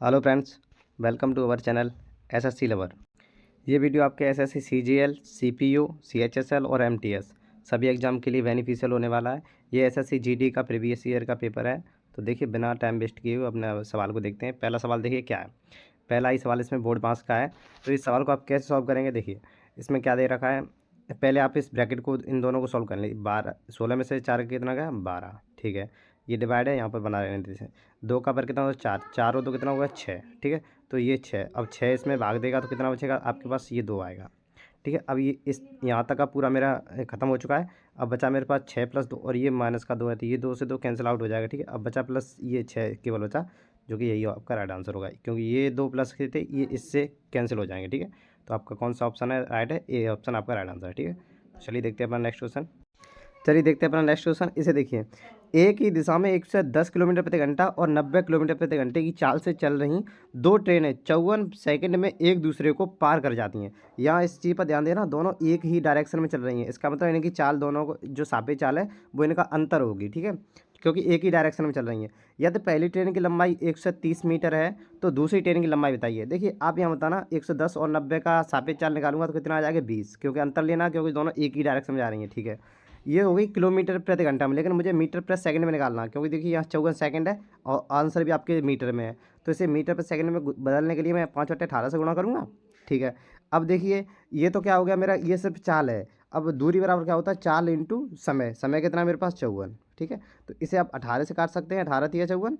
Hello friends, welcome to our channel SSC lover. ये video आपके SSC CGL, CPU, CHSL और MTS सभी exam के लिए बेनिफिशियल होने वाला है। ये एसएससी जीडी का प्रीवियस ईयर का पेपर है। तो देखिए, बिना टाइम वेस्ट किए हुए अपने सवाल को देखते हैं। पहला सवाल देखिए क्या है। पहला ही सवाल इसमें बोर्ड पास का है। तो इस सवाल को आप कैसे सॉल्व करेंगे, देखिए इसमें क्या दे रखा है। पहले आप इस ब्रैकेट को, इन दोनों को सॉल्व कर लें। 12, 16 में से 4 कितना गया, 12। ठीक है, ये डिवाइड है, यहाँ पर बना रहे हैं। 2 का पर कितना होगा, 4, 4 हो तो कितना होगा, 6। ठीक है, तो ये 6, अब 6 इसमें भाग देगा तो कितना बचेगा आपके पास, ये 2 आएगा। ठीक है, अब ये इस यहाँ तक का पूरा मेरा ख़त्म हो चुका है। अब बचा मेरे पास 6 + 2 और ये -2 है, तो ये 2 से 2 कैंसिल आउट हो जाएगा। ठीक है, अब बचा प्लस ये 6 केवल बचा, जो कि यही आपका राइट आंसर होगा, क्योंकि ये 2 प्लस के थे, ये इससे कैंसिल हो जाएंगे। ठीक है, तो आपका कौन सा ऑप्शन है राइट है, ए ऑप्शन आपका राइट आंसर है। ठीक है, तो चलिए देखते हैं अपना नेक्स्ट क्वेश्चन। चलिए देखते हैं अपना नेक्स्ट क्वेश्चन। इसे देखिए, एक ही दिशा में 110 किलोमीटर प्रति घंटा और 90 किलोमीटर प्रति घंटे की चाल से चल रही दो ट्रेनें 54 सेकंड में एक दूसरे को पार कर जाती हैं। यहाँ इस चीज़ पर ध्यान देना, दोनों एक ही डायरेक्शन में चल रही हैं। इसका मतलब इनकी चाल, दोनों को जो सापेक्ष चाल है वो इनका अंतर होगी। ठीक है, क्योंकि एक ही डायरेक्शन में चल रही हैं। यदि पहली ट्रेन की लंबाई 130 मीटर है तो दूसरी ट्रेन की लंबाई बताइए। देखिए, आप यहाँ बताना 110 और 90 का सापेक्ष चाल निकालूंगा तो कितना आ जाएगा, 20, क्योंकि अंतर लेना, क्योंकि दोनों एक ही डायरेक्शन में जा रही हैं। ठीक है, ये हो गई किलोमीटर प्रति घंटा में, लेकिन मुझे मीटर प्रति सेकंड में निकालना है, क्योंकि देखिए यहाँ 54 सेकंड है और आंसर भी आपके मीटर में है। तो इसे मीटर प्रति सेकंड में बदलने के लिए मैं 5/18 से गुणा करूँगा। ठीक है, अब देखिए ये तो क्या हो गया मेरा, ये सिर्फ चाल है। अब दूरी बराबर क्या होता है, चाल इंटू समय। समय कितना है मेरे पास, 54। ठीक है, तो इसे आप 18 से काट सकते हैं। 18 तिया 54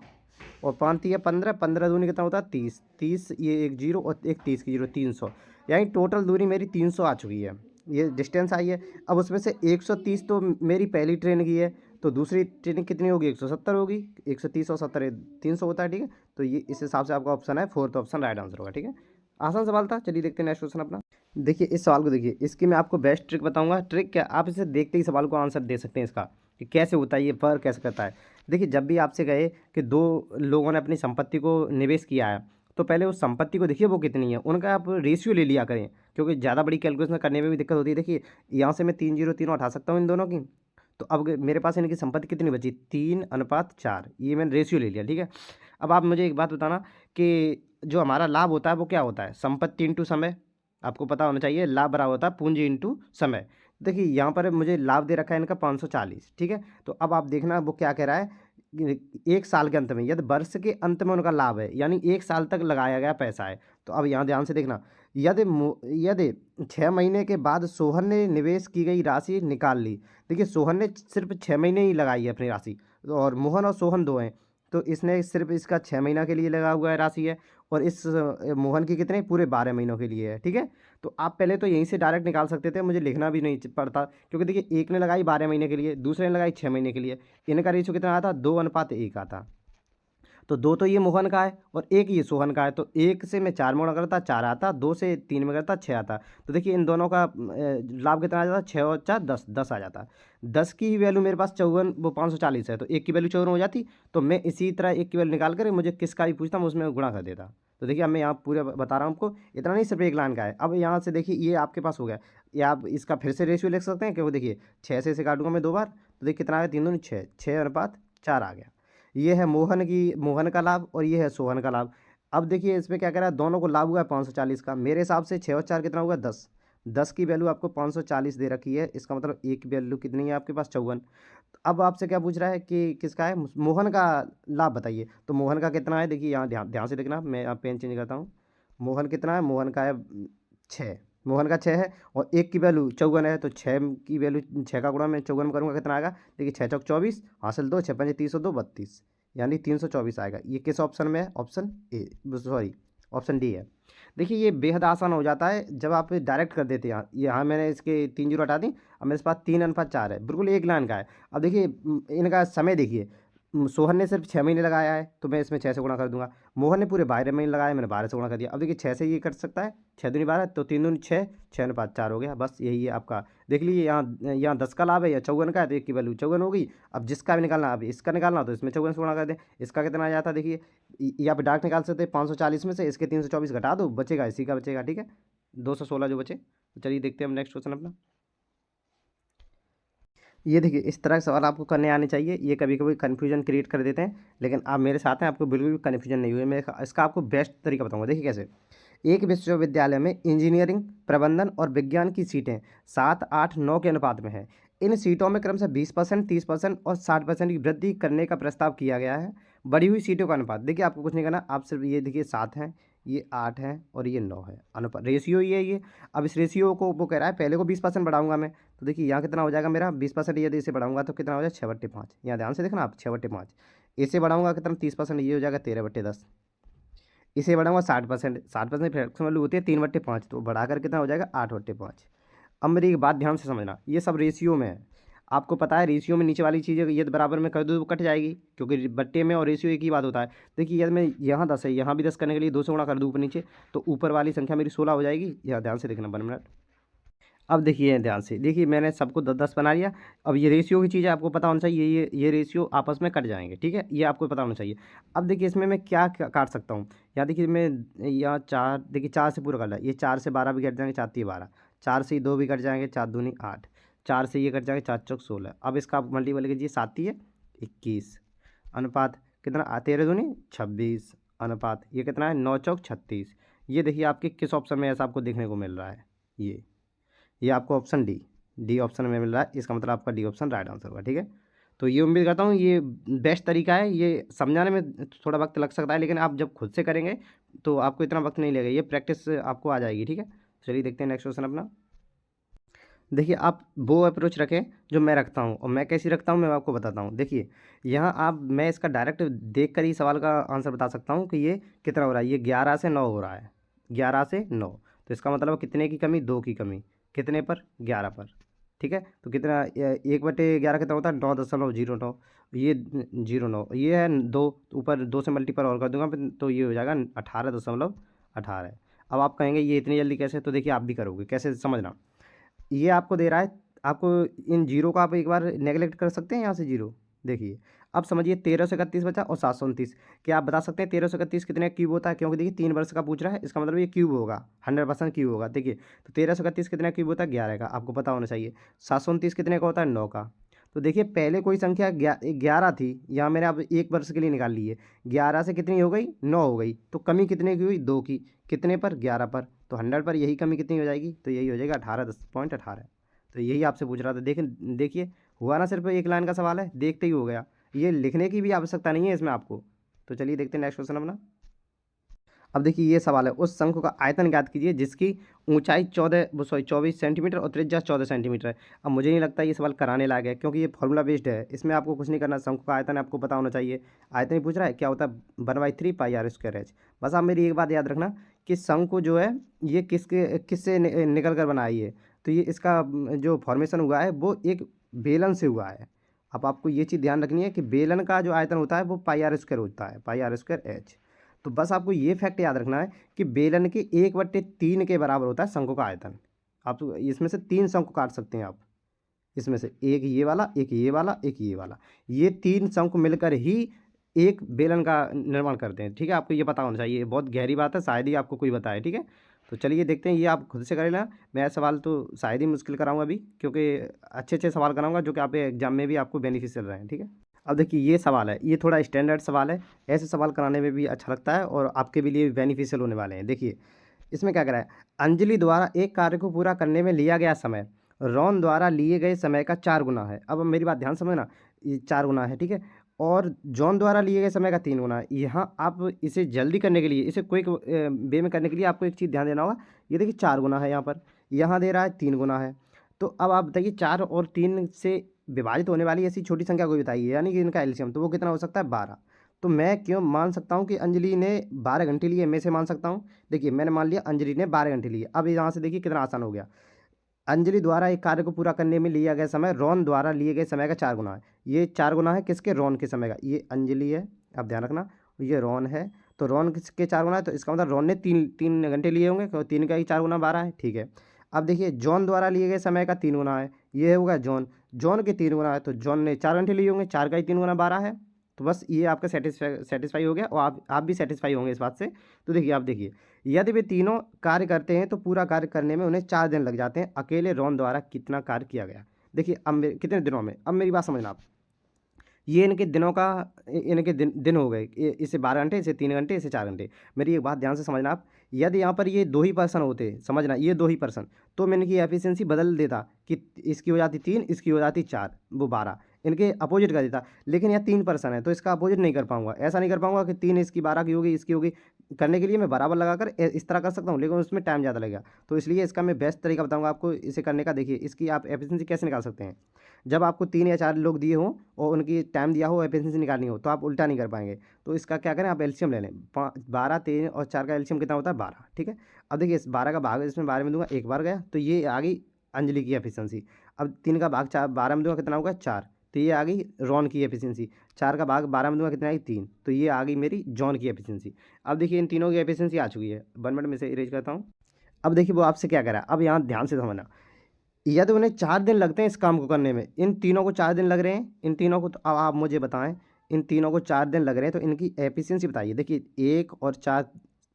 और 5 तिया 15, 15 दूनी कितना होता है, 30। 30, ये एक जीरो और एक 30 की जीरो, 300। यानी टोटल दूरी मेरी 300 आ चुकी है, ये डिस्टेंस आई है। अब उसमें से 130 तो मेरी पहली ट्रेन की है, तो दूसरी ट्रेन कितनी होगी, 170 होगी। 130 और 70 300 होता है। ठीक है, तो ये इस हिसाब से आपका ऑप्शन है, फोर्थ ऑप्शन राइट आंसर होगा। ठीक है, आसान सवाल था। चलिए देखते हैं नेक्स्ट क्वेश्चन अपना। देखिए इस सवाल को देखिए, इसकी मैं आपको बेस्ट ट्रिक बताऊंगा। ट्रिक क्या, आप इसे देखते ही सवाल को आंसर दे सकते हैं इसका, कि कैसे होता है, ये वर्क कैसे करता है। देखिए, जब भी आपसे कहे कि दो लोगों ने अपनी संपत्ति को निवेश किया है, तो पहले उस संपत्ति को देखिए वो कितनी है, उनका आप रेशियो ले लिया करें, क्योंकि ज़्यादा बड़ी कैलकुलेशन करने में भी दिक्कत होती है। देखिए, यहाँ से मैं 3 0 तीनों हटा सकता हूँ इन दोनों की। तो अब मेरे पास इनकी संपत्ति कितनी बची, 3:4, ये मैंने रेशियो ले लिया। ठीक है, अब आप मुझे एक बात बताना कि जो हमारा लाभ होता है वो क्या होता है, संपत्ति इंटू समय। आपको पता होना चाहिए, लाभ बराबर होता है पूंजी इंटू समय। देखिए यहाँ पर मुझे लाभ दे रखा है इनका 540। ठीक है, तो अब आप देखना वो क्या कह रहा है, एक साल के अंत में, यदि वर्ष के अंत में उनका लाभ है, यानी एक साल तक लगाया गया पैसा है। तो अब यहाँ ध्यान से देखना, यदि यदि 6 महीने के बाद सोहन ने निवेश की गई राशि निकाल ली। देखिए, सोहन ने सिर्फ 6 महीने ही लगाई है अपनी राशि, और मोहन और सोहन दो हैं, तो इसने सिर्फ इसका 6 महीना के लिए लगा हुआ है राशि है, और इस मोहन की कितने, पूरे 12 महीनों के लिए है। ठीक है, तो आप पहले तो यहीं से डायरेक्ट निकाल सकते थे, मुझे लिखना भी नहीं पड़ता, क्योंकि देखिए एक ने लगाई 12 महीने के लिए, दूसरे ने लगाई 6 महीने के लिए। इनका रेशियो कितना आता, 2:1 आता। तो 2 तो ये मोहन का है और 1 ये सोहन का है, तो 1 से मैं 4 में गुणा करता, 4 आता। 2 से 3 में करता, 6 आता। तो देखिए इन दोनों का लाभ कितना आ जाता, 6 और 4 10, 10 आ जाता। 10 की वैल्यू मेरे पास 54, वो 540 है, तो 1 की वैल्यू 54 हो जाती। तो मैं इसी तरह 1 की वैल्यू निकाल कर मुझे किसका भी पूछता मैं उसमें गुणा कर देता। तो देखिए, अब मैं यहाँ पूरा बता रहा हूँ आपको, इतना नहीं, सिर्फ एक लाइन का है। अब यहाँ से देखिए ये आपके पास हो गया, या आप इसका फिर से रेशियो लिख सकते हैं, क्योंकि देखिए 6 से इसे काटूंगा मैं 2 बार, तो देखिए कितना आ गया, 3 दूनी 6, 6:4 आ गया। ये है मोहन का लाभ और ये है सोहन का लाभ। अब देखिए इसमें क्या कह रहा है, दोनों को लाभ हुआ है 540 का। मेरे हिसाब से 6 और 4 कितना हुआ, 10। 10 की वैल्यू आपको 540 दे रखी है, इसका मतलब एक वैल्यू कितनी है आपके पास, 54। अब आपसे क्या पूछ रहा है कि किसका है, मोहन का लाभ बताइए। तो मोहन का कितना है, देखिए यहाँ ध्यान ध्यान से देखना, मैं यहाँ पेन चेंज करता हूँ। मोहन कितना है, मोहन का है 6। मोहन का 6 है, और एक की वैल्यू 54 है, तो 6 की वैल्यू, 6 का गुणा मैं 54 में करूँगा, कितना आएगा, देखिए 6 चौक 24, हासिल 2, 6 पंजे 302, 32, यानी 324 आएगा। ये किस ऑप्शन में है, option A, sorry option D है। देखिए ये बेहद आसान हो जाता है जब आप डायरेक्ट कर देते हैं। यहाँ मैंने इसके 3 जीरो हटा दी, अब मेरे पास 3:4 है, बिल्कुल एक लाइन का है। अब देखिए इनका समय देखिए, सोहन ने सिर्फ 6 महीने लगाया है, तो मैं इसमें 6 से गुणा कर दूंगा। मोहन ने पूरे 12 महीने लगाया, मैंने 12 से गुणा कर दिया। अब देखिए 6 से ये कट सकता है, 6 दूनी 12, तो 3 दूनी 6, 6:5 हो गया, बस यही है आपका। देख लीजिए यहाँ 10 का लाभ है या 54 का है, तो एक की वैल्यू 54 होगी। अब जिसका भी निकालना, अब इसका निकालना तो इसमें 54 से गुणा कर दें। इसका कितना आ जाता है, देखिए या आप डार्क निकाल सकते हैं, 540 में से इसके 324 घटा दो, बचेगा इसी का बचेगा। ठीक है, 216 जो बचे। तो चलिए देखते हैं हम नेक्स्ट क्वेश्चन अपना। ये देखिए इस तरह के सवाल आपको करने आने चाहिए। ये कभी कभी कन्फ्यूजन क्रिएट कर देते हैं, लेकिन आप मेरे साथ हैं, आपको बिल्कुल भी कन्फ्यूजन नहीं हुई। मैं इसका आपको बेस्ट तरीका बताऊंगा। देखिए कैसे, एक विश्वविद्यालय में इंजीनियरिंग, प्रबंधन और विज्ञान की सीटें 7, 8, 9 के अनुपात में है। इन सीटों में क्रमशः 20%, 30% और 60% की वृद्धि करने का प्रस्ताव किया गया है। बढ़ी हुई सीटों का अनुपात, देखिए आपको कुछ नहीं करना, आप सिर्फ ये देखिए 7 हैं, ये 8 है और ये 9 है, अनुपात रेशियो ये है ये। अब इस रेशियो को वो कह रहा है पहले को 20% बढ़ाऊंगा मैं, तो देखिए यहाँ कितना हो जाएगा मेरा 20%, यदि इसे बढ़ाऊंगा तो कितना हो जाएगा 6/5। यहाँ ध्यान से देखना आप, 6/5। इसे बढ़ाऊंगा कितना 30%, ये हो जाएगा 13/10। इसे बढ़ाऊंगा 60%, 60% फ्रैक्शन वैल्यू होती है 3/5, तो बढ़ाकर कितना हो जाएगा 8/5। अब मेरी एक बात ध्यान से समझना, ये सब रेशियो में है। आपको पता है रेशियो में नीचे वाली चीज़ें यदि बराबर में कर दूँ तो कट जाएगी, क्योंकि बट्टे में और रेशियो एक ही बात होता है। देखिए यदि मैं यहाँ 10 है, यहाँ भी 10 करने के लिए 2 से गुणा कर दूँ ऊपर नीचे, तो ऊपर वाली संख्या मेरी 16 हो जाएगी। यह ध्यान से देखना 1 मिनट। अब देखिए ध्यान से देखिए, मैंने सबको 10-10 बना लिया। अब ये रेशियो की चीज़ें आपको पता होना चाहिए, ये रेशियो आपस में कट जाएंगे, ठीक है, ये आपको पता होना चाहिए। अब देखिए इसमें मैं क्या काट सकता हूँ। यहाँ देखिए मैं, यहाँ 4, देखिए 4 से पूरा कर लिया, ये 4 से 12 भी कट जाएंगे, 4 3 12, 4 से 2 भी कट जाएंगे, 4 दूनी 8, 4 से ये कट जाएंगे, 4 चौक 16। अब इसका आप मल्टीपल कीजिए, 7 है 21, अनुपात कितना 13 दूनी 26, अनुपात ये कितना है 9 चौक 36। ये देखिए आपके किस ऑप्शन में ऐसा आपको देखने को मिल रहा है। ये आपको ऑप्शन डी ऑप्शन में मिल रहा है, इसका मतलब आपका डी ऑप्शन राइट आंसर होगा, ठीक है। तो ये उम्मीद करता हूँ ये बेस्ट तरीका है। ये समझाने में थोड़ा वक्त लग सकता है, लेकिन आप जब खुद से करेंगे तो आपको इतना वक्त नहीं लगेगा, ये प्रैक्टिस आपको आ जाएगी, ठीक है। चलिए देखते हैं नेक्स्ट क्वेश्चन अपना। देखिए आप वो अप्रोच रखें जो मैं रखता हूँ, और मैं कैसी रखता हूँ मैं आपको बताता हूँ। देखिए यहाँ आप, मैं इसका डायरेक्ट देख कर ही सवाल का आंसर बता सकता हूँ कि ये कितना हो रहा है। ये 11 से 9 हो रहा है, 11 से 9, तो इसका मतलब कितने की कमी, 2 की कमी, कितने पर 11 पर, ठीक है। तो कितना 1/11 कितना होता है 9.09, ये 09, ये है 2, ऊपर 2 से मल्टीपल और कर दूंगा तो ये हो जाएगा 18.18। अब आप कहेंगे ये इतनी जल्दी कैसे, तो देखिए आप भी करोगे कैसे समझना। ये आपको दे रहा है, आपको इन जीरो को आप एक बार नेगलेक्ट कर सकते हैं यहाँ से जीरो। देखिए अब समझिए 1331 बचा और 729। क्या आप बता सकते हैं 1331 कितने क्यूब होता है, क्योंकि देखिए 3 वर्ष का पूछ रहा है, इसका मतलब ये क्यूब होगा, 100% क्यूब होगा। देखिए तो 1331 कितने क्यूब होता है 11 का, आपको पता होना चाहिए। 729 कितने का होता है 9 का। तो देखिए पहले कोई संख्या 11 थी, यहाँ मैंने अब 1 वर्ष के लिए निकाल ली है, 11 से कितनी हो गई 9 हो गई, तो कमी कितने की हुई 2 की, कितने पर 11 पर, तो 100 पर यही कमी कितनी हो जाएगी, तो यही हो जाएगा 18.18। तो यही आपसे पूछ रहा था। देखिए हुआ ना, सिर्फ एक लाइन का सवाल है, देखते ही हो गया, ये लिखने की भी आवश्यकता नहीं है इसमें आपको। तो चलिए देखते हैं नेक्स्ट क्वेश्चन अपना। अब देखिए ये सवाल है, उस शंकु का आयतन ज्ञात कीजिए जिसकी ऊंचाई 24 सेंटीमीटर और त्रिज्या 14 सेंटीमीटर है। अब मुझे नहीं लगता ये सवाल कराने लायक है, क्योंकि ये फॉर्मूला बेस्ड है, इसमें आपको कुछ नहीं करना, शंकु का आयतन आपको पता होना चाहिए। आयतन ही पूछ रहा है, क्या होता है 1/3 πr²h। बस आप मेरी एक बात याद रखना कि शंकु जो है ये किससे निकल कर बना है ये, तो ये इसका जो फॉर्मेशन हुआ है वो एक बेलन से हुआ है। अब आपको ये चीज़ ध्यान रखनी है कि बेलन का जो आयतन होता है वो πr² होता है, πr²h। तो बस आपको ये फैक्ट याद रखना है कि बेलन के 1/3 के बराबर होता है शंकु का आयतन। आप तो इसमें से 3 शंकु काट सकते हैं आप, इसमें से एक ये वाला, एक ये वाला, एक ये वाला, ये 3 शंकु मिलकर ही एक बेलन का निर्माण करते हैं, ठीक है। आपको ये पता होना चाहिए, बहुत गहरी बात है, शायद ही आपको कोई बताए, ठीक है। तो चलिए देखते हैं, ये आप खुद से कर लेना। मैं सवाल तो शायद ही मुश्किल कराऊंगा अभी, क्योंकि अच्छे अच्छे सवाल कराऊंगा जो कि आप एग्जाम में भी आपको बेनिफिशियल रहे हैं, ठीक है। अब देखिए ये सवाल है, ये थोड़ा स्टैंडर्ड सवाल है, ऐसे सवाल कराने में भी अच्छा लगता है और आपके भी लिए बेनिफिशियल होने वाले हैं। देखिए इसमें क्या कह रहा है, अंजलि द्वारा एक कार्य को पूरा करने में लिया गया समय रॉन द्वारा लिए गए समय का 4 गुना है। अब मेरी बात ध्यान समझना, ये 4 गुना है, ठीक है, और जॉन द्वारा लिए गए समय का 3 गुना है। यहाँ आप इसे जल्दी करने के लिए, इसे क्विक वे में करने के लिए आपको एक चीज़ ध्यान देना होगा। ये देखिए 4 गुना है यहाँ पर, यहाँ दे रहा है 3 गुना है। तो अब आप बताइए 4 और 3 से विभाजित होने वाली ऐसी छोटी संख्या कोई बताइए, यानी कि इनका एलसीएम, तो वो कितना हो सकता है 12। तो मैं क्यों मान सकता हूँ कि अंजलि ने 12 घंटे लिए, मैं से मान सकता हूँ। देखिए मैंने मान लिया अंजलि ने 12 घंटे लिए। अब यहाँ से देखिए कितना आसान हो गया, अंजलि द्वारा एक कार्य को पूरा करने में लिया गया समय रॉन द्वारा लिए गए समय का 4 गुना है। ये 4 गुना है किसके, रॉन के समय का। ये अंजलि है, अब ध्यान रखना, ये रॉन है, तो रॉन किसके 4 गुना है, तो इसका मतलब रॉन ने 3 घंटे लिए होंगे, तो 3 का ही 4 गुना 12 है, ठीक है। अब देखिए जॉन द्वारा लिए गए समय का 3 गुना है, ये होगा जॉन, जॉन के 3 गुना है, तो जॉन ने 4 घंटे लिए होंगे, 4 का ही 3 गुना 12 है। तो बस ये आपका सेटिस्फाई हो गया, और आप भी सेटिस्फाई होंगे इस बात से। तो देखिए आप देखिए, यदि वे तीनों कार्य करते हैं तो पूरा कार्य करने में उन्हें 4 दिन लग जाते हैं। अकेले रॉन द्वारा कितना कार्य किया गया। देखिए अब कितने दिनों में, अब मेरी बात समझना आप, ये इनके दिनों का, इनके दिन हो गए, इसे 12 घंटे, इसे 3 घंटे, इसे 4 घंटे। मेरी एक बात ध्यान से समझना आप, यदि यहाँ पर ये 2 ही पर्सन होते, समझना ये 2 ही पर्सन, तो मैं इनकी एफिशिएंसी बदल देता कि इसकी हो जाती 3, इसकी हो जाती 4, वो 12, इनके अपोजिट कर देता। लेकिन यहाँ 3 पर्सन है तो इसका अपोजिट नहीं कर पाऊंगा, ऐसा नहीं कर पाऊंगा कि 3 इसकी 12 की होगी, इसकी होगी। करने के लिए मैं बराबर लगाकर इस तरह कर सकता हूँ, लेकिन उसमें टाइम ज़्यादा लगेगा। तो इसलिए इसका मैं बेस्ट तरीका बताऊँगा आपको इसे करने का। देखिए इसकी आप एफिशिएंसी कैसे निकाल सकते हैं। जब आपको 3 या 4 लोग दिए हों और उनकी टाइम दिया हो, एफिशिएंसी निकालनी हो, तो आप उल्टा नहीं कर पाएंगे। तो इसका क्या करें, आप एलसीएम ले लें। 12, 3 और 4 का एलसीएम कितना होता है, 12। ठीक है, अब देखिए इस 12 का भाग इसमें 12 में दूंगा, एक बार गया, तो ये आ गई अंजलि की एफिशिएंसी। अब 3 का भाग 12 में दूंगा, कितना होगा, 4, तो ये आ गई रॉन की एफिशिएंसी। 4 का भाग 12 में दूंगा, कितना आई, 3, तो ये आ गई मेरी जॉन की एफिशिएंसी। अब देखिए इन तीनों की एफिशिएंसी आ चुकी है। 1 मिनट में से इरेज करता हूँ। अब देखिए वो आपसे क्या करा, अब यहाँ ध्यान से समझना, यदि उन्हें 4 दिन लगते हैं इस काम को करने में, इन तीनों को 4 दिन लग रहे हैं, इन तीनों को, तो अब आप मुझे बताएं, इन तीनों को 4 दिन लग रहे हैं तो इनकी एफिशिएंसी बताइए। देखिए 1 और 4,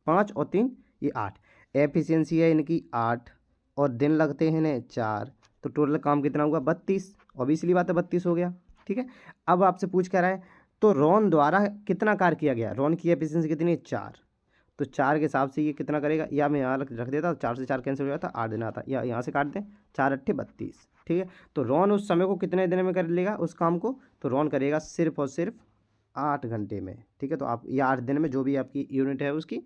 5 और 3, ये 8, एफिशिएंसी है इनकी 8, और दिन लगते हैं इन्हें 4, तो टोटल काम कितना हुआ, 32। ऑब्वियसली बात है 32 हो गया। ठीक है, अब आपसे पूछ क्या रहा है, तो रॉन द्वारा कितना कार्य किया गया, रॉन की एफिशिएंसी कितनी है, 4, तो 4 के हिसाब से ये कितना करेगा, या मैं यहाँ रख देता, 4 से 4 कैंसिल हो जाता, 8 दिन आता, या यहाँ से काट दें, 4 अट्ठे 32। ठीक है, तो रॉन उस समय को कितने दिन में कर लेगा उस काम को, तो रॉन करेगा सिर्फ और सिर्फ 8 घंटे में। ठीक है, तो आप ये 8 दिन में जो भी आपकी यूनिट है उसकी,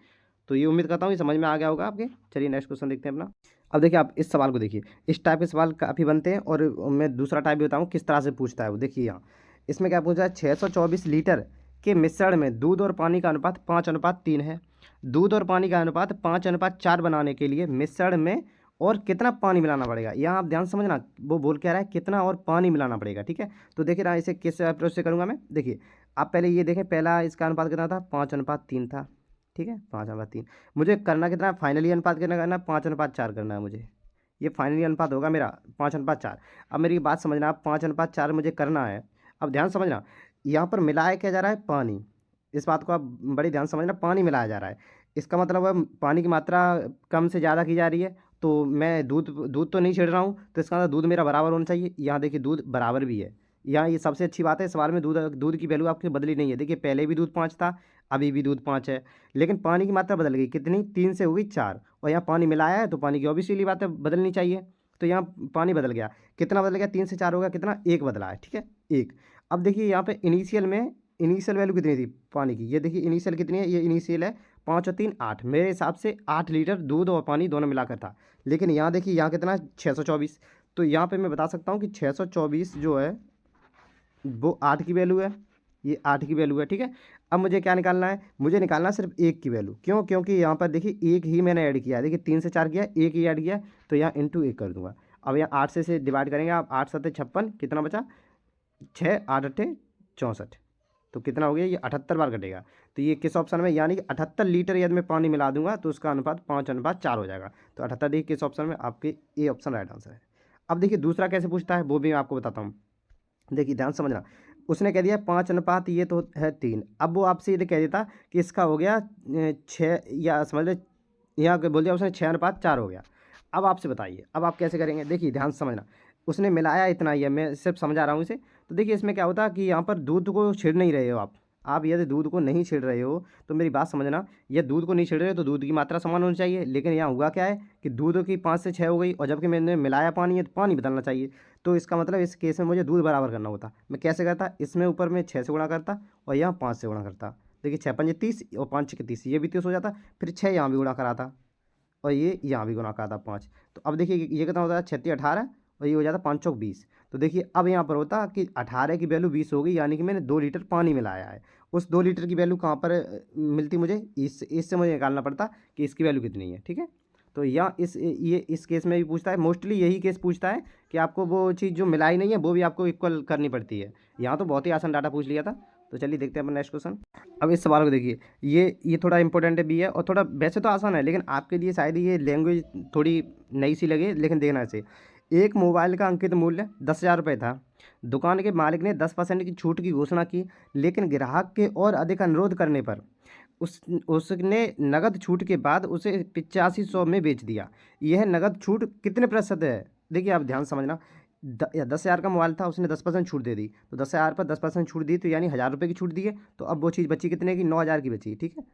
तो ये उम्मीद करता हूँ ये समझ में आ गया होगा आपके। चलिए नेक्स्ट क्वेश्चन देखते हैं अपना। अब देखिए आप इस सवाल को देखिए, इस टाइप के सवाल काफ़ी बनते हैं, और मैं दूसरा टाइप भी बताऊँ किस तरह से पूछता है वो। देखिए यहाँ इसमें क्या पूछा है, 624 लीटर के मिश्रण में दूध और पानी का अनुपात 5:3 है। दूध और पानी का अनुपात 5:4 बनाने के लिए मिश्रण में और कितना पानी मिलाना पड़ेगा। यहाँ आप ध्यान से समझना, वो बोल क्या रहा है, कितना और पानी मिलाना पड़ेगा। ठीक है, तो देखिए ना इसे किस अप्रोच से करूँगा मैं। देखिए आप पहले ये देखें, पहला इसका अनुपात कितना था, 5:3 था। ठीक है, 5:3, मुझे करना कितना है, फाइनली अनुपात कितना करना है, 5:4 करना है मुझे। ये फाइनली अनुपात होगा मेरा 5:4। अब मेरी बात समझना, आप 5:4 मुझे करना है। अब ध्यान समझना, यहाँ पर मिलाया क्या जा रहा है, पानी। इस बात को आप बड़ी ध्यान से समझना, पानी मिलाया जा रहा है। इसका मतलब है पानी की मात्रा कम से ज़्यादा की जा रही है, तो मैं दूध दूध तो नहीं छिड़ रहा हूँ, तो इसका मतलब दूध मेरा बराबर होना चाहिए। यहाँ देखिए दूध बराबर भी है। यहाँ ये सबसे अच्छी बात है, सवाल में दूध दूध की वैल्यू आपकी बदली नहीं है। देखिए पहले भी दूध 5 था, अभी भी दूध 5 है, लेकिन पानी की मात्रा बदल गई, कितनी, 3 से हो गई 4, और यहाँ पानी मिलाया है तो पानी की ऑब्वियसली बात है बदलनी चाहिए। तो यहाँ पानी बदल गया, कितना बदल गया, 3 से 4 हो गया, कितना, 1 बदला है। ठीक है, 1। अब देखिए यहाँ पे इनिशियल में, इनिशियल वैल्यू कितनी थी पानी की, ये देखिए इनिशियल कितनी है, ये इनिशियल है 5 और 3 8, मेरे हिसाब से 8 लीटर दूध और पानी दोनों मिलाकर था। लेकिन यहाँ देखिए यहाँ कितना है, 624। तो यहाँ पे मैं बता सकता हूँ कि 624 जो है वो 8 की वैल्यू है, ये 8 की वैल्यू है। ठीक है, अब मुझे क्या निकालना है, मुझे निकालना है सिर्फ 1 की वैल्यू। क्यों, क्योंकि यहाँ पर देखिए 1 ही मैंने ऐड किया है। देखिए 3 से 4 किया, 1 ही ऐड किया, तो यहाँ इंटू 1 कर दूंगा। अब यहाँ 8 से इसे डिवाइड करेंगे आप, 8 7 56, कितना बचा, 6 8 8 64, तो कितना हो गया, ये 78 बार कटेगा। तो ये किस ऑप्शन में, यानी कि 78 लीटर यदि मैं पानी मिला दूंगा तो उसका अनुपात 5:4 हो जाएगा। तो 78 देखिए किस ऑप्शन में, आपके ए ऑप्शन राइट आंसर है। अब देखिए दूसरा कैसे पूछता है वो भी मैं आपको बताता हूँ। देखिए ध्यान समझना, उसने कह दिया 5 ये तो है 3। अब वो आपसे ये कह देता कि इसका हो गया 6, या समझ लो यहाँ बोल दिया उसने 6:4 हो गया। अब आपसे बताइए अब आप कैसे करेंगे। देखिए ध्यान से समझना, उसने मिलाया इतना ही है, मैं सिर्फ समझा रहा हूँ इसे। तो देखिए इसमें क्या होता है कि यहाँ पर दूध को छिड़ नहीं रहे हो आप यदि दूध को नहीं छिड़ रहे हो तो मेरी बात समझना, यह दूध को नहीं छिड़ रहे हो तो दूध की मात्रा समान होनी चाहिए। लेकिन यहाँ हुआ क्या है कि दूध की 5 से 6 हो गई, और जबकि मैंने मिलाया पानी है तो पानी बदलना चाहिए। तो इसका मतलब इस केस में मुझे दूध बराबर करना होता। मैं कैसे करता, इसमें ऊपर में 6 से गुणा करता और यहाँ 5 से गुणा करता। देखिए 6 पंजे 30 और 5 6 30, ये भी 30 हो जाता। फिर 6 यहाँ भी गुणा कराता और ये यहाँ भी गुणा कराता 5। तो अब देखिए ये कितना होता है, 36 18, और ये हो जाता 5 चौक 20। तो देखिए अब यहाँ पर होता कि 18 की वैल्यू 20 हो गई, यानी कि मैंने 2 लीटर पानी मिलाया है। उस 2 लीटर की वैल्यू कहाँ पर मिलती मुझे, इससे मुझे निकालना पड़ता कि इसकी वैल्यू कितनी है। ठीक है, तो यहाँ इस केस में भी पूछता है, मोस्टली यही केस पूछता है कि आपको वो चीज़ जो मिलाई नहीं है वो भी आपको इक्वल करनी पड़ती है। यहाँ तो बहुत ही आसान डाटा पूछ लिया था। तो चलिए देखते हैं अपन नेक्स्ट क्वेश्चन। अब इस सवाल को देखिए, ये थोड़ा इंपॉर्टेंट भी है और थोड़ा वैसे तो आसान है, लेकिन आपके लिए शायद ये लैंग्वेज थोड़ी नई सी लगे, लेकिन देखना इसे। एक मोबाइल का अंकित मूल्य 10,000 रुपये था। दुकान के मालिक ने 10% की छूट की घोषणा की, लेकिन ग्राहक के और अधिक अनुरोध करने पर उसने नगद छूट के बाद उसे 8500 में बेच दिया। यह नगद छूट कितने प्रतिशत है। देखिए आप ध्यान समझना, या 10,000 का मोबाइल था, उसने 10% छूट दे दी, तो 10,000 पर 10% छूट दी, तो यानी 1,000 रुपये की छूट दी है। तो अब वो चीज़ बची कितने की? 9,000 की बची, ठीक है।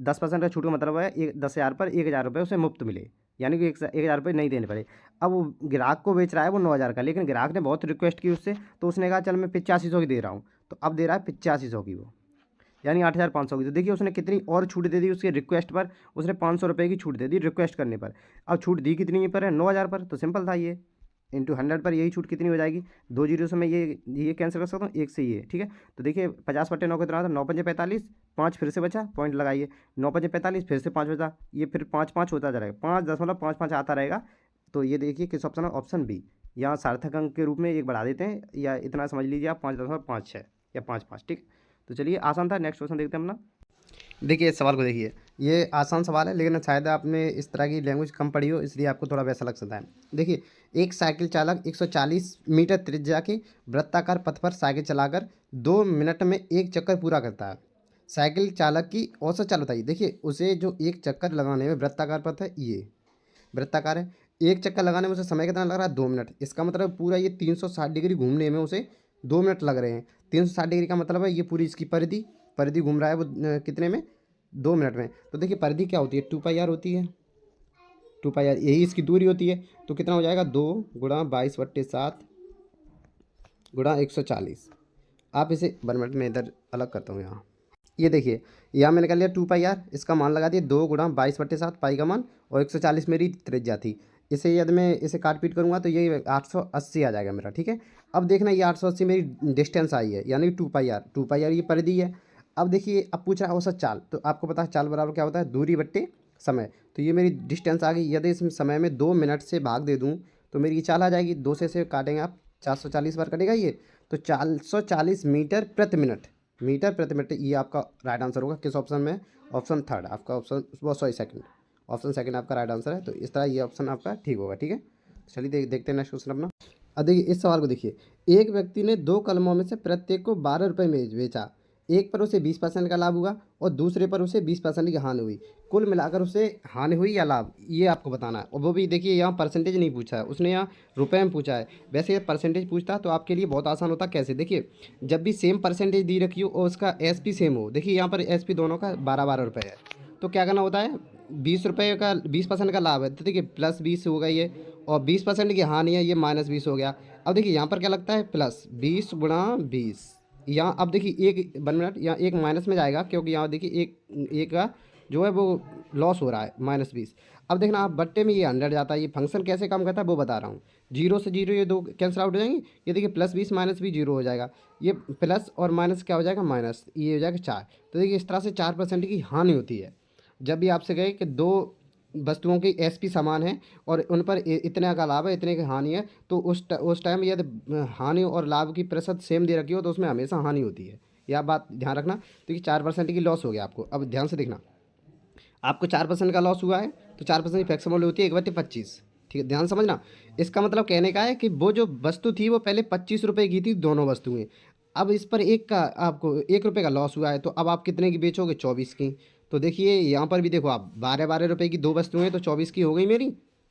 10% का छूट का मतलब है 10,000 पर 1,000 रुपये उसे मुफ्त मिले, यानी कि 1,000 रुपये नहीं देने पड़े। अब वो ग्राहक को बेच रहा है वो 9,000 का, लेकिन ग्राहक ने बहुत रिक्वेस्ट की उससे, तो उसने कहा चल मैं 8500 की दे रहा हूँ, तो अब दे रहा है 8500 की वो, यानी 8,500 की। तो देखिए उसने कितनी और छूट दे दी उसके रिक्वेस्ट पर, उसने 500 रुपये की छूट दे दी रिक्वेस्ट करने पर। अब छूट दी कितनी पर है? 9,000 पर। तो सिंपल था ये, इंटू 100 पर यही छूट कितनी हो जाएगी? 2 जीरो से मैं ये कैंसिल कर सकता हूँ, एक से ये, ठीक है। तो देखिए 50/9 कितना था? 9×5 = 45, 5 फिर से बचा, पॉइंट लगाइए, 9×5 = 45, फिर से 5 बचा, ये फिर 5 होता जा रहेगा, 5.55 आता रहेगा। तो ये देखिए किस ऑप्शन है? Option B. यहाँ सार्थक अंक के रूप में एक बढ़ा देते हैं, या इतना समझ लीजिए आप, 5.56 या 5.5, ठीक। तो चलिए आसान था, नेक्स्ट क्वेश्चन देखते हैं अपना। देखिए इस सवाल को देखिए, ये आसान सवाल है, लेकिन शायद आपने इस तरह की लैंग्वेज कम पढ़ी हो, इसलिए आपको थोड़ा वैसा लग सकता है। देखिए, एक साइकिल चालक 140 मीटर त्रिज्या के वृत्ताकार पथ पर साइकिल चलाकर 2 मिनट में एक चक्कर पूरा करता है। साइकिल चालक की औसत चाल बताइए। देखिए उसे जो एक चक्कर लगाने में, वृत्ताकार पथ है ये, वृत्ताकार है, एक चक्कर लगाने में उसे समय कितना लग रहा है? 2 मिनट। इसका मतलब पूरा ये 360 डिग्री घूमने में उसे 2 मिनट लग रहे हैं। 360 डिग्री का मतलब है ये पूरी इसकी परिधि, परिधि घूम रहा है वो कितने में? 2 मिनट में। तो देखिए परिधि क्या होती है? 2πr होती है, 2πr यही इसकी दूरी होती है। तो कितना हो जाएगा? 2 गुणा 22/7 गुणा 140। आप इसे 1 मिनट में इधर अलग करता हूँ यहाँ। ये देखिए यहाँ मैंने कर लिया 2πr, इसका मान लगा दिया 2 गुणा 22/7, पाई का मान, और 140 मेरी त्रिज्या थी। इसे यदि मैं इसे काट पीट करूँगा तो ये 880 आ जाएगा मेरा, ठीक है। अब देखना ये 880 मेरी डिस्टेंस आई है, यानी 2πr, 2πr ये परिधि है। अब देखिए अब पूछ रहा है औसत चाल, तो आपको पता है चाल बराबर क्या होता है? दूरी बट्टे समय। तो ये मेरी डिस्टेंस आ गई। यदि इस समय में 2 मिनट से भाग दे दूँ तो मेरी ये चाल आ जाएगी। 2 से काटेंगे आप, 440 बार कटेगा ये, तो 440 मीटर प्रति मिनट, मीटर प्रति मिनट, ये आपका राइट आंसर होगा। किस ऑप्शन में? ऑप्शन थर्ड आपका ऑप्शन, वो सॉरी सेकंड, ऑप्शन सेकंड आपका राइट आंसर है। तो इस तरह ये ऑप्शन आपका ठीक होगा, ठीक है। चलिए देखते हैं नेक्स्ट क्वेश्चन अपना। अब देखिए इस सवाल को देखिए, एक व्यक्ति ने 2 कलमों में से प्रत्येक को 12 रुपये में बेचा। एक पर उसे 20% का लाभ हुआ और दूसरे पर उसे 20% की हानि हुई। कुल मिलाकर उसे हानि हुई या लाभ, ये आपको बताना है। और वो भी देखिए यहाँ परसेंटेज नहीं पूछा है, उसने यहाँ रुपए में पूछा है। वैसे ये परसेंटेज पूछता तो आपके लिए बहुत आसान होता। कैसे? देखिए जब भी सेम परसेंटेज दी रखी हो और उसका एसपी सेम हो, देखिए यहाँ पर एसपी दोनों का 12-12 रुपये है, तो क्या करना होता है? 20 रुपये का 20% का लाभ है, तो देखिए +20 होगा ये, और 20% की हानि है, ये -20 हो गया। अब देखिए यहाँ पर क्या लगता है? +20 गुणा 20। यहाँ अब देखिए एक 1 मिनट, यहाँ एक माइनस में जाएगा, क्योंकि यहाँ देखिए एक एक का जो है वो लॉस हो रहा है, -20। अब देखना आप बट्टे में ये 100 जाता है। ये फंक्शन कैसे काम करता है वो बता रहा हूँ। 0 से 0 ये 2 कैंसिल आउट हो जाएंगे। ये देखिए +20 -20 0 हो जाएगा। ये प्लस और माइनस क्या हो जाएगा? माइनस, ये हो जाएगा 4। तो देखिए इस तरह से 4% की हानि होती है। जब भी आपसे कहे कि 2 वस्तुओं की एसपी समान है और उन पर इतने का लाभ है, इतने की हानि है, तो उस टाइम यदि हानि और लाभ की प्रतिशत सेम दे रखी हो तो उसमें हमेशा हानि होती है। यह बात ध्यान रखना। तो ये 4% की लॉस हो गया आपको। अब ध्यान से देखना, आपको 4% का लॉस हुआ है, तो 4% की फ्रैक्शन वैल्यू होती है 1/25, ठीक है। ध्यान समझना, इसका मतलब कहने का है कि वो जो वस्तु थी वो पहले 25 रुपये की थी, दोनों वस्तुएं। अब इस पर एक का आपको 1 रुपये का लॉस हुआ है, तो अब आप कितने की बेचोगे? 24 की। तो देखिए यहाँ पर भी देखो आप, 12-12 रुपये की 2 वस्तुएं, तो 24 की हो गई मेरी,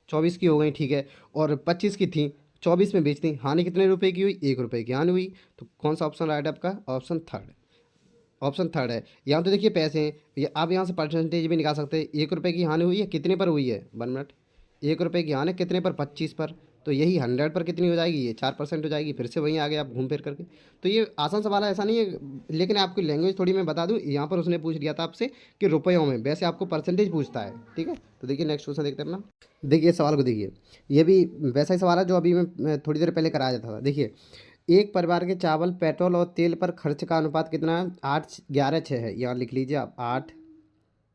24 की हो गई, ठीक है। और 25 की थी, 24 में बेच दी। हानि कितने रुपए की हुई? 1 रुपये की हानि हुई। तो कौन सा ऑप्शन राइट है आपका? ऑप्शन थर्ड, ऑप्शन थर्ड है। यहाँ तो देखिए पैसे हैं, ये आप यहाँ से परसेंटेज भी निकाल सकते हैं। 1 रुपये की हानि हुई है, कितने पर हुई है? 1 मिनट। 1 रुपये की हानि कितने पर? 25 पर। तो यही 100 पर कितनी हो जाएगी? ये 4% हो जाएगी। फिर से वहीं आ गए आप घूम फिर करके। तो ये आसान सवाल है, ऐसा नहीं है, लेकिन आपकी लैंग्वेज थोड़ी मैं बता दूँ, यहाँ पर उसने पूछ लिया था आपसे कि रुपयों में, वैसे आपको परसेंटेज पूछता है, ठीक है। तो देखिए नेक्स्ट क्वेश्चन देखते हैं अपना। देखिए सवाल को देखिए, ये भी वैसा ही सवाल है जो अभी मैं थोड़ी देर पहले कराया था। देखिए एक परिवार के चावल, पेट्रोल और तेल पर खर्च का अनुपात कितना है? 8:11:6 है। यहाँ लिख लीजिए आप,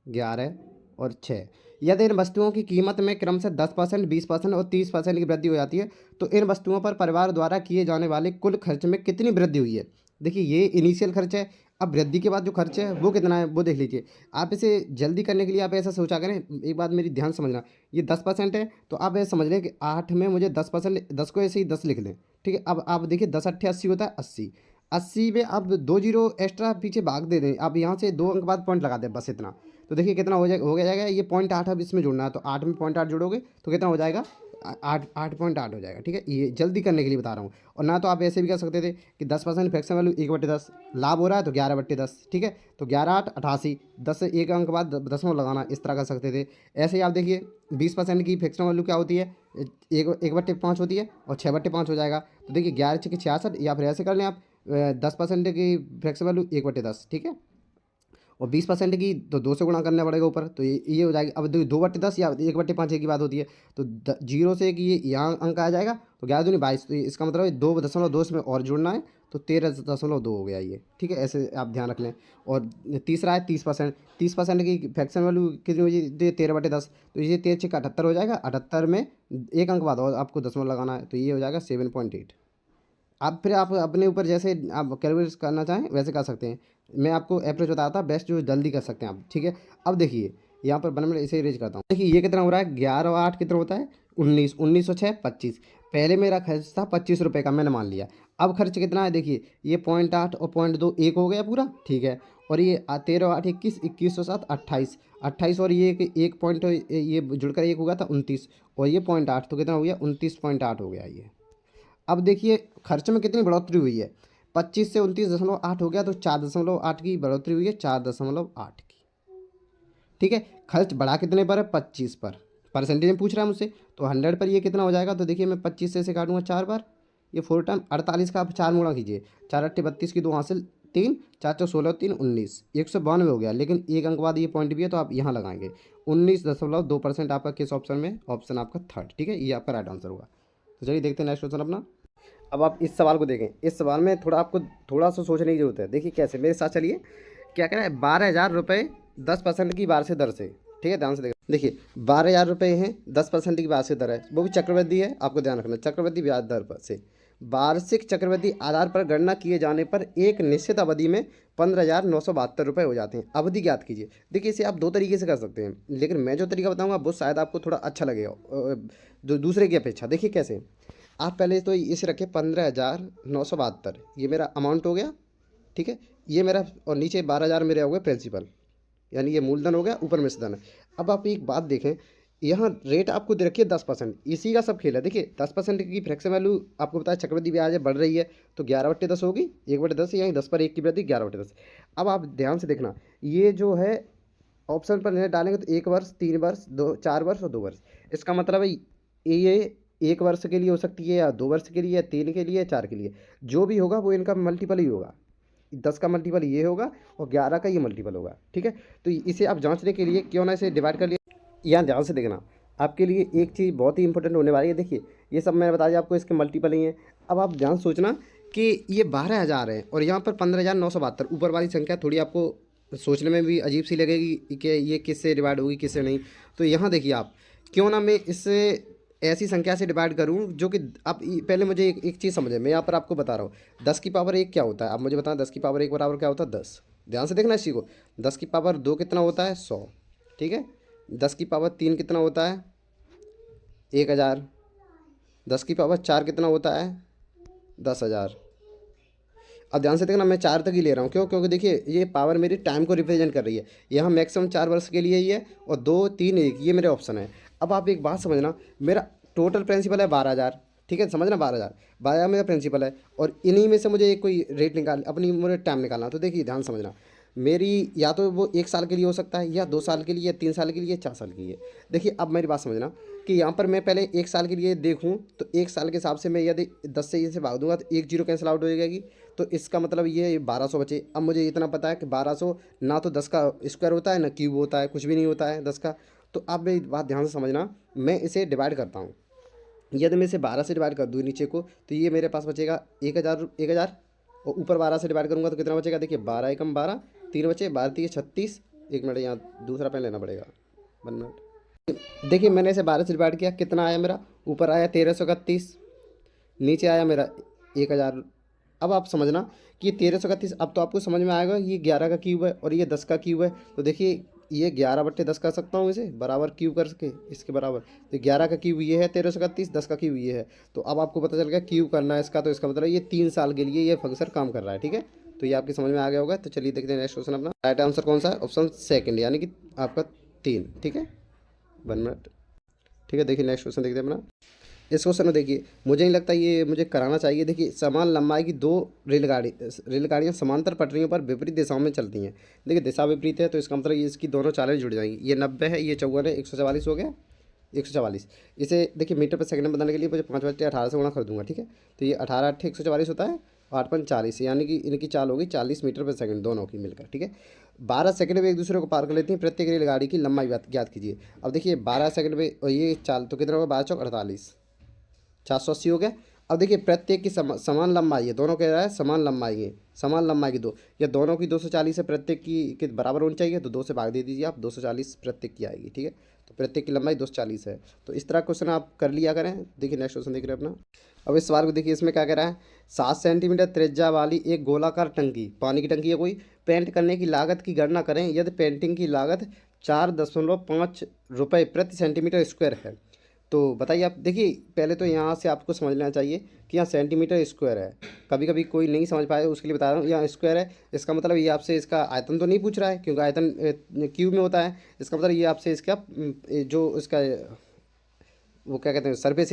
8:11:6। यदि इन वस्तुओं की कीमत में क्रमशः 10%, 20% और 30% की वृद्धि हो जाती है, तो इन वस्तुओं पर परिवार द्वारा किए जाने वाले कुल खर्च में कितनी वृद्धि हुई है? देखिए ये इनिशियल खर्च है। अब वृद्धि के बाद जो खर्च है वो कितना है वो देख लीजिए। आप इसे जल्दी करने के लिए आप ऐसा सोचा करें, एक बात मेरी ध्यान समझना, ये 10% है, तो आप ऐसा समझ लें कि 8 में मुझे 10%, 10 को ऐसे ही 10 लिख लें, ठीक है। अब आप देखिए 10×8 80 होता है, 80। 80 में अब 2 जीरो एक्स्ट्रा पीछे भाग दे दें, आप यहाँ से 2 अंक बाद पॉइंट लगा दें, बस इतना। तो देखिए कितना हो गया जाएगा ये 0.8 अब इसमें जुड़ना है, तो 8 में 0.8 जोड़ोगे तो कितना हो जाएगा 8.8 हो जाएगा। ठीक है, ये जल्दी करने के लिए बता रहा हूँ। और ना तो आप ऐसे भी कर सकते थे कि 10% फ्रैक्शन वैल्यू 1/10, लाभ हो रहा है तो 11/10। ठीक है, तो 11 8 88, 10 से एक अंक बाद दशमलव लगाना, इस तरह कर सकते थे। ऐसे ही आप देखिए 20% की फ्रैक्शन वैल्यू क्या होती है, 1/5 होती है और 6/5 हो जाएगा। तो देखिए 11 6 66, या फिर ऐसे कर लें आप 10% की फ्रैक्शन वैल्यू 1/10। ठीक है, और 20% की तो 2 से गुणा करना पड़ेगा ऊपर, तो ये हो जाएगी। अब 2/10 या 1/5 की बात होती है, तो 0 से कि ये यहाँ अंक आ जाएगा, तो 11 दूनी 22, तो इसका मतलब है 2.2 इसमें और जुड़ना है, तो 13.2 हो गया ये। ठीक है, ऐसे आप ध्यान रख लें। और तीसरा है 30%। 30% की फ्रैक्शन वैल्यू कितनी हो जाती, 13/10, तो ये 13 6 78 हो जाएगा। 78 में एक अंक बाद और आपको दशमलव लगाना है, तो ये हो जाएगा 7.8। आप फिर आप अपने ऊपर जैसे आप कैलकुलेट करना चाहें वैसे कर सकते हैं। मैं आपको अप्रोच बताया था बेस्ट जो जल्दी कर सकते हैं आप। ठीक है, अब देखिए यहाँ पर 1 मिनट इसे इरेज करता हूँ। देखिए ये कितना हो रहा है, 11 और 8 कितना होता है 19, 19 और 6 25। पहले मेरा खर्च था 25 रुपये का, मैंने मान लिया। अब खर्च कितना है देखिए, ये 0.8 और 0.2 एक हो गया पूरा। ठीक है, और ये 13 और 8 21, 21 और 7 28, 28 और ये एक पॉइंट ये जुड़कर एक हो गया था 29, और ये 0.8 तो कितना हो गया 29.8 हो गया ये। अब देखिए खर्च में कितनी बढ़ोतरी हुई है, 25 से 29.8 हो गया, तो 4.8 की बढ़ोतरी हुई है, 4.8 की। ठीक है, खर्च बढ़ा कितने पर है, 25 पर। परसेंटेज में पूछ रहा है मुझसे, तो 100 पर ये कितना हो जाएगा, तो देखिए मैं 25 से इसे काटूंगा 4 बार, ये 4 टाइम 48 का आप 4 गुणा कीजिए, 4 8 32 की 2 हासिल 3, 4 4 16 3 19, 192 हो गया। लेकिन एक अंक बाद ये पॉइंट भी है, तो आप यहाँ लगाएंगे 19.2%। आपका किस ऑप्शन में, ऑप्शन आपका थर्ड। ठीक है, ये आपका राइट आंसर होगा। तो चलिए देखते हैं नेक्स्ट क्वेश्चन अपना। अब आप इस सवाल को देखें, इस सवाल में थोड़ा सा सोचने की जरूरत है। देखिए कैसे, मेरे साथ चलिए। क्या कह रहा है, 12,000 रुपये 10% की वार्षिक दर से। ठीक है, ध्यान से देखिए 12,000 रुपये हैं, 10% की वार्षिक दर है, वो भी चक्रवृद्धि है, आपको ध्यान रखना चक्रवृद्धि ब्याज दर पर से वार्षिक चक्रवृद्धि आधार पर गणना किए जाने पर एक निश्चित अवधि में 15,972 रुपये हो जाते हैं। अवधि ज्ञात कीजिए। देखिए इसे आप दो तरीके से कर सकते हैं, लेकिन मैं जो तरीका बताऊंगा वो शायद आपको थोड़ा अच्छा लगेगा दूसरे की अपेक्षा। देखिए कैसे, आप पहले तो इसे रखें 15,972, ये मेरा अमाउंट हो गया। ठीक है, ये मेरा, और नीचे 12,000 मेरे हो गए प्रिंसिपल, यानी ये मूलधन हो गया, ऊपर मिश्रधन है। अब आप एक बात देखें, यहाँ रेट आपको दे रखी है 10%, इसी का सब खेल है। देखिए 10% की फ्रैक्शन वैल्यू आपको पता है चक्रवृद्धि ब्याज है, बढ़ रही है, तो 11/10 होगी, 1/10, यहीं 10 पर 1 की वृद्धि 11/10। अब आप ध्यान से देखना, ये जो है ऑप्शन पर डालेंगे तो 1 वर्ष, 3 वर्ष, 4 वर्ष और 2 वर्ष। इसका मतलब है ये 1 वर्ष के लिए हो सकती है, या 2 वर्ष के लिए, या 3 के लिए, या 4 के लिए। जो भी होगा वो इनका मल्टीपल ही होगा। 10 का मल्टीपल ये होगा और 11 का ये मल्टीपल होगा। ठीक है, तो इसे आप जांचने के लिए क्यों ना इसे डिवाइड कर लिया। यहाँ ध्यान से देखना, आपके लिए एक चीज़ बहुत ही इंपॉर्टेंट होने वाली है। देखिए ये सब मैंने बता दिया आपको, इसके मल्टीपल ही हैं। अब आप ध्यान सोचना कि ये 12,000 है और यहाँ पर 15,972, ऊपर वाली संख्या थोड़ी आपको सोचने में भी अजीब सी लगेगी कि ये किससे डिवाइड होगी किससे नहीं। तो यहाँ देखिए आप, क्यों ना मैं इससे ऐसी संख्या से डिवाइड करूं जो कि आप पहले मुझे एक चीज़ समझे, मैं यहाँ पर आपको बता रहा हूँ 10 की पावर 1 क्या होता है। आप मुझे बताएं 10 की पावर 1 बराबर क्या होता है, 10। ध्यान से देखना इस चीज़ को। 10 की पावर 2 कितना होता है, 100। ठीक है, 10 की पावर 3 कितना होता है, 1,000। 10 की पावर 4 कितना होता है, 10,000। अब ध्यान से देखना, मैं 4 तक ही ले रहा हूँ, क्यों, क्योंकि देखिए ये पावर मेरी टाइम को रिप्रेजेंट कर रही है। यहाँ मैक्सिमम 4 वर्ष के लिए ही है, और 2 3 1 ये मेरे ऑप्शन है। अब आप एक बात समझना, मेरा टोटल प्रिंसिपल है 12,000। ठीक है, समझना 12,000 मेरा प्रिंसिपल है, और इन्हीं में से मुझे एक कोई रेट निकाल, अपनी मुझे टाइम निकालना। तो देखिए ध्यान समझना, मेरी या तो वो 1 साल के लिए हो सकता है, या 2 साल के लिए, या 3 साल के लिए, 4 साल के लिए। देखिए अब मेरी बात समझना कि यहाँ पर मैं पहले 1 साल के लिए देखूँ, तो 1 साल के हिसाब से मैं यदि 10 से इसे भाग दूंगा तो 1 जीरो कैंसिल आउट हो जाएगी, तो इसका मतलब ये 1200 बचे। अब मुझे इतना पता है कि 1200 ना तो 10 का स्क्वायर होता है, ना क्यूब होता है, कुछ भी नहीं होता है 10 का। तो आप मेरी बात ध्यान से समझना, मैं इसे डिवाइड करता हूँ। यदि मैं इसे 12 से डिवाइड कर दूँ नीचे को, तो ये मेरे पास बचेगा 1,000, 1,000, और ऊपर 12 से डिवाइड करूँगा तो कितना बचेगा, देखिए 12 एकम 12, 3 बचे, 12 3 36। 1 मिनट, यहाँ दूसरा पेन लेना पड़ेगा, 1 मिनट। देखिए मैंने इसे 12 से डिवाइड किया, कितना आया मेरा, ऊपर आया 1331, नीचे आया मेरा 1,000। अब आप समझना कि ये 1331, अब तो आपको समझ में आएगा ये 11 का क्यूब है और ये 10 का क्यूब है। तो देखिए ये 11/10 कर सकता हूँ, इसे बराबर क्यूब कर सके इसके बराबर। तो 11 का क्यूब ये है 1331, 10 का क्यूब ये है। तो अब आपको पता चल गया क्यूब करना है इसका, तो इसका मतलब ये 3 साल के लिए ये फंक्शन काम कर रहा है। ठीक है, तो ये आपकी समझ में आ गया होगा। तो चलिए देखते हैं नेक्स्ट क्वेश्चन अपना। राइट आंसर कौन सा है? ऑप्शन सेकंड, यानी कि आपका 3। ठीक है, 1 मिनट। ठीक है, देखिए नेक्स्ट क्वेश्चन देखते हैं अपना। इस क्वेश्चन में देखिए, मुझे नहीं लगता ये मुझे कराना चाहिए। देखिए, समान लंबाई की 2 रेलगाड़ियाँ समांतर पटरियों पर विपरीत दिशाओं में चलती हैं। देखिए दिशा विपरीत है, तो इसका मतलब ये इसकी दोनों चालें जुड़ जाएंगी। ये 90 है, ये 54 है, 144 हो गया, 144। इसे देखिए मीटर पर सेकंड में बताने के लिए मुझे 5 बटे 18 से गुणा कर दूंगा। ठीक है, तो ये 18 8 144 होता है, 8 × 5 = 40, यानी कि इनकी चाल होगी 40 मीटर पर सेकंड दोनों की मिलकर। ठीक है, 12 सेकंड में एक दूसरे को पार कर लेती हैं। प्रत्येक रेलगाड़ी की लंबाई ज्ञात कीजिए। अब देखिए 12 सेकंड में, और ये चाल तो कितना होगा, 12 चौक 48, 480 हो गया। अब देखिए प्रत्येक की समान लंबाई है, दोनों कह रहा है समान लंबाई है, समान लंबाई की 2, या दोनों की 240 है, प्रत्येक की बराबर होनी चाहिए, तो 2 से भाग दे दीजिए आप, 240 प्रत्येक की आएगी। ठीक है, तो प्रत्येक की लंबाई 240 है। तो इस तरह क्वेश्चन आप कर लिया करें। देखिए नेक्स्ट क्वेश्चन देख रहे हैं अपना। अब इस सवाल को देखिए, इसमें क्या कह रहा है, 7 सेंटीमीटर त्रिज्या वाली एक गोलाकार टंकी, पानी की टंकी है कोई, पेंट करने की लागत की गणना करें यदि पेंटिंग की लागत 4.5 रुपये प्रति सेंटीमीटर स्क्वायर है। तो बताइए आप। देखिए पहले तो यहाँ से आपको समझ लेना चाहिए कि यहाँ सेंटीमीटर स्क्वायर है। कभी कभी कोई नहीं समझ पाए, उसके लिए बता रहा हूँ। यहाँ स्क्वायर है, इसका मतलब ये आपसे इसका आयतन तो नहीं पूछ रहा है, क्योंकि आयतन क्यूब में होता है। इसका मतलब ये आपसे इसका जो इसका वो क्या कहते हैं, सरफेस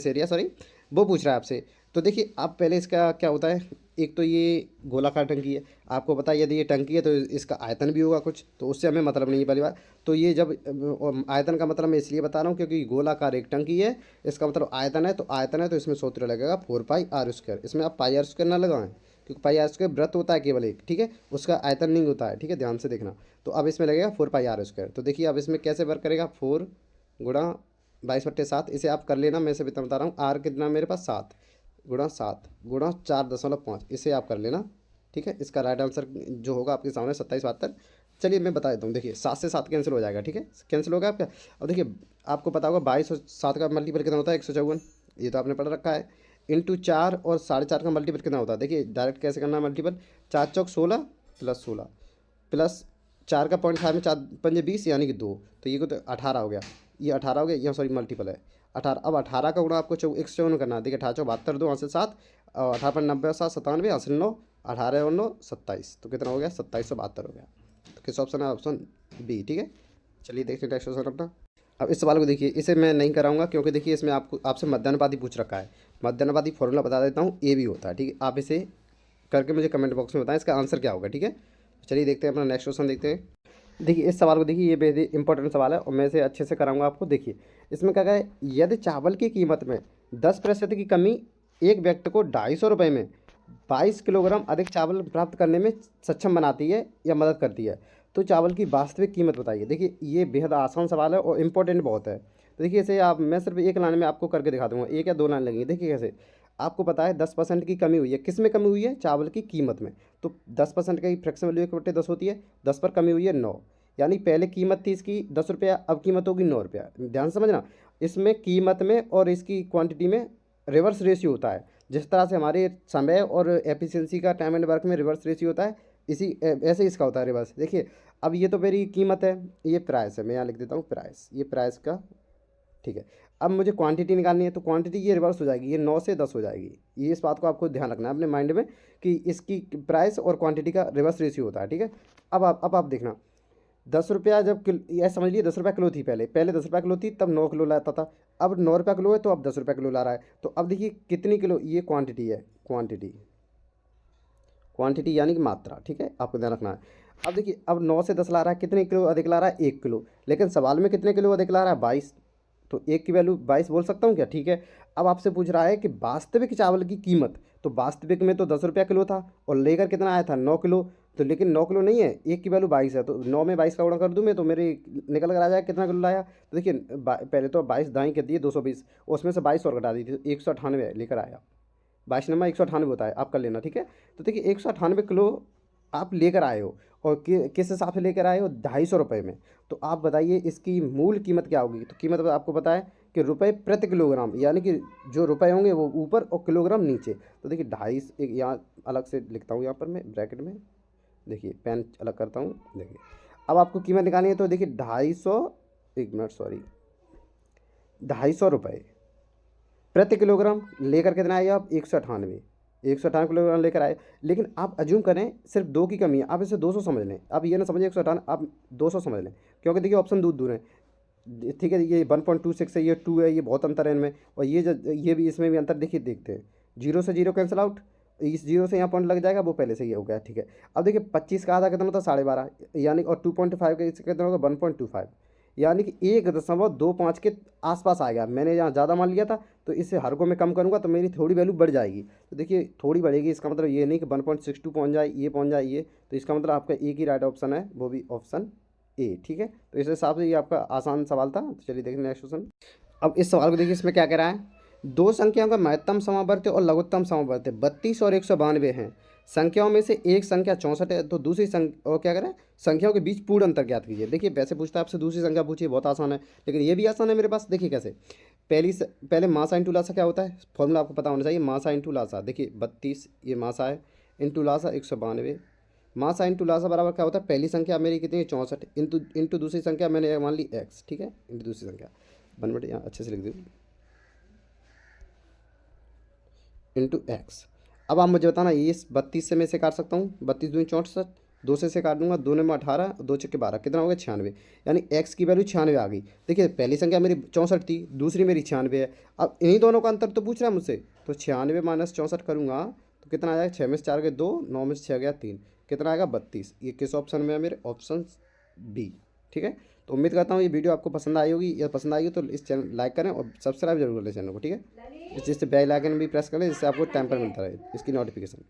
एरिया सॉरी, वो पूछ रहा है आपसे। तो देखिए आप पहले इसका क्या होता है, एक तो ये गोलाकार टंकी है, आपको पता है यदि ये टंकी है तो इसका आयतन भी होगा कुछ, तो उससे हमें मतलब नहीं है पहली बात। तो ये जब आयतन का मतलब मैं इसलिए बता रहा हूँ क्योंकि गोलाकार एक टंकी है, इसका मतलब आयतन है, तो आयतन है तो इसमें सूत्र लगेगा 4πr²। इसमें आप πr² ना लगाएं, क्योंकि πr² वृत्त होता है केवल एक, ठीक है, उसका आयतन नहीं होता है। ठीक है, ध्यान से देखना। तो अब इसमें लगेगा 4πr²। तो देखिए अब इसमें कैसे वर्क करेगा, 4 गुणा 22/7, इसे आप कर लेना, मैं इसे बता रहा हूँ। आर कितना मेरे पास 7 गुणा 7 गुणा 4.5, इसे आप कर लेना। ठीक है, इसका राइट आंसर जो होगा आपके सामने 27/72। चलिए मैं बता देता हूँ। देखिए 7 से 7 कैंसिल हो जाएगा। ठीक है, कैंसिल होगा आपका। अब देखिए आपको पता होगा 22 और 7 का मल्टीपल कितना होता है, 154, ये तो आपने पढ़ रखा है। इंटू 4 और 4.5 का मल्टीपल कितना होता है, देखिए डायरेक्ट कैसे करना है मल्टीपल, 4 चौक 16 + 16 प्लस 4 का 0.5 में 4 पंजे 20, यानी कि 2, तो ये तो 18 हो गया, ये 18 हो गया, यहाँ सॉरी मल्टीपल है 18। अब 18 का गुणा आपको 154 करना है। देखिए 18 चौक 72, 2 यहाँ से 7, और 18 पर 90 7 97, यहाँ से 9, 18 और 9 27, तो कितना हो गया, 2772 हो गया। तो किस ऑप्शन है, ऑप्शन बी। ठीक है, चलिए देखते हैं नेक्स्ट क्वेश्चन अपना। अब इस सवाल को देखिए, इसे मैं नहीं कराऊंगा क्योंकि देखिए इसमें आपसे मध्यानुपाती पूछ रखा है। मध्यानुपाती फॉर्मूला बता देता हूँ, ए भी होता है। ठीक है, आप इसे करके मुझे कमेंट बॉक्स में बताएं इसका आंसर क्या होगा। ठीक है, चलिए देखते हैं अपना नेक्स्ट क्वेश्चन देखते हैं। देखिए इस सवाल को देखिए, ये बेहद इंपॉर्टेंट सवाल है और मैं इसे अच्छे से कराऊंगा आपको। देखिए इसमें क्या है, यदि चावल की कीमत में 10% की कमी एक व्यक्ति को 250 रुपये में 22 किलोग्राम अधिक चावल प्राप्त करने में सक्षम बनाती है या मदद करती है, तो चावल की वास्तविक कीमत बताइए। देखिए ये बेहद आसान सवाल है और इम्पोर्टेंट बहुत है। तो देखिए इसे आप, मैं सिर्फ एक लाइन में आपको करके दिखा दूंगा, 1 या 2 लाइन लगेंगी। देखिए कैसे, आपको पता है 10% की कमी हुई है, किस में कमी हुई है, चावल की कीमत में। तो 10% की फ्रैक्शन वैल्यू 1/10 होती है, 10 पर कमी हुई है 9, यानी पहले कीमत थी इसकी 10 रुपया, अब कीमत होगी 9 रुपया। ध्यान समझना, इसमें कीमत में और इसकी क्वांटिटी में रिवर्स रेशियो होता है। जिस तरह से हमारे समय और एफिशिएंसी का टाइम एंड वर्क में रिवर्स रेशियो होता है, इसी ऐसे इसका होता है रिवर्स। देखिए अब ये तो मेरी कीमत है, ये प्राइस है, मैं यहाँ लिख देता हूँ प्राइस, ये प्राइस का। ठीक है, अब मुझे क्वांटिटी निकालनी है, तो क्वांटिटी ये रिवर्स हो जाएगी, ये 9 से 10 हो जाएगी। ये इस बात को आपको ध्यान रखना है अपने माइंड में कि इसकी प्राइस और क्वांटिटी का रिवर्स रेशियो होता है। ठीक है, अब आप देखना, 10 रुपया जब किलो, यह समझ लीजिए 10 रुपया किलो थी, पहले 10 रुपया किलो थी, तब 9 किलो लाता था। अब 9 रुपया किलो है, तो अब 10 रुपया किलो ला रहा है। तो अब देखिए कितनी किलो, ये क्वांटिटी है, क्वांटिटी यानी कि मात्रा। ठीक है, आपको ध्यान रखना है। अब देखिए अब 9 से 10 ला रहा है, कितने किलो अधिक ला रहा है, 1 किलो, लेकिन सवाल में कितने किलो अधिक ला रहा है, 22, तो 1 की वैल्यू 22 बोल सकता हूँ क्या। ठीक है, अब आपसे पूछ रहा है कि वास्तविक चावल की कीमत, तो वास्तविक में तो 10 रुपया किलो था और लेकर कितना आया था, 9 किलो, तो लेकिन 9 किलो नहीं है, 1 की वैल्यू 22 है, तो 9 में 22 का गुणा कर दूँ मैं, तो मेरे निकल कर आ जाएगा कितना किलो लाया। तो देखिए पहले तो 22 दाई कर दिए 220, उसमें से 22 और घटा दी थी, 198 लेकर आया। 22 नंबर 198 होता है, आप कर लेना। ठीक है, तो देखिए 198 किलो आप लेकर आए हो, और किस हिसाब से लेकर आए हो, 250 रुपये में। तो आप बताइए इसकी मूल कीमत क्या होगी। तो कीमत आपको पता है कि रुपये प्रति किलोग्राम, यानी कि जो रुपए होंगे वो ऊपर और किलोग्राम नीचे। तो देखिए 250, एक यहाँ अलग से लिखता हूँ, यहाँ पर मैं ब्रैकेट में, देखिए पेन अलग करता हूँ। देखिए अब आपको कीमत निकालनी है, तो देखिए 250, 1 मिनट सॉरी, 250 रुपये प्रति किलोग्राम लेकर कितना आइए आप, 198, 158 किलोग्राम लेकर आए, लेकिन आप अज्यूम करें सिर्फ 2 की कमी है, आप इसे 200 समझ लें। आप ये ना समझिए 158, आप 200 समझ लें, क्योंकि देखिए ऑप्शन दूर दूर है। ठीक है, ये 1.26 है, ये 2 है, ये बहुत अंतर है इनमें। और ये भी, इसमें भी अंतर देखिए, देखते हैं। 0 से 0 कैंसिल आउट, इस 0 से यहाँ पॉइंट लग जाएगा, वो पहले से ही हो गया। ठीक है, अब देखिए 25 का आधा कितना होता है, 12.5, यानी, और 2.5 का इससे कितना होगा, 1.25, यानी कि 1.25 के आसपास आएगा। मैंने यहाँ ज़्यादा मान लिया था, तो इसे हर को मैं कम करूँगा तो मेरी थोड़ी वैल्यू बढ़ जाएगी। तो देखिए थोड़ी बढ़ेगी, इसका मतलब ये नहीं कि 1.62 पहुँच जाए, ये पहुँच जाए ये। तो इसका मतलब आपका एक ही राइट ऑप्शन है, वो भी ऑप्शन ए। ठीक है, तो इस हिसाब से ये आपका आसान सवाल था। तो चलिए देखिए नेक्स्ट क्वेश्चन। अब इस सवाल को देखिए, इसमें क्या कह रहा है, दो संख्याओं का महत्तम समावर्त और लघुत्तम समावर्त 32 और 192 हैं। संख्याओं में से एक संख्या 64 है, तो दूसरी संख्या, और क्या करें, संख्याओं के बीच पूर्ण अंतर ज्ञात कीजिए। देखिए वैसे पूछता है आपसे दूसरी संख्या पूछिए, बहुत आसान है, लेकिन ये भी आसान है मेरे पास। देखिए कैसे, पहले मासा इंटू लासा क्या होता है, फॉर्मूला आपको पता होना चाहिए। मासा इंटू लासा, देखिए 32 ये मासा है, इंटू लासा 192। मासा इंटू लासा बराबर क्या होता है, पहली संख्या मेरी कितनी है, 64, इंटू दूसरी संख्या मैंने मान ली x। ठीक है, इंटू दूसरी संख्या, 1/, यहाँ अच्छे से लिख दूँ, इंटू एक्स। अब आप मुझे बताना, ये 32 से मैं इसे काट सकता हूँ, 32 दूनी 64, 2 से काट दूंगा, 2 में 18, 2 छक्के 12, कितना हो गया, 96, यानी x की वैल्यू 96 आ गई। देखिए पहली संख्या मेरी 64 थी, दूसरी मेरी 96 है। अब इन्हीं दोनों का अंतर तो पूछ रहा है मुझसे, तो 96 माइनस 64 करूँगा तो कितना आ जाएगा, 6 में से 4 गए 2, 9 में से 6 गया 3, कितना आएगा 32। ये किस ऑप्शन में है, मेरे ऑप्शन बी। ठीक है, तो उम्मीद करता हूँ ये वीडियो आपको पसंद आई होगी, या पसंद आई हो तो इस चैनल लाइक करें और सब्सक्राइब जरूर कर लें चैनल को। ठीक है, जिससे बेल आइकन भी प्रेस कर लें, जिससे आपको टाइम पर मिलता रहे इसकी नोटिफिकेशन।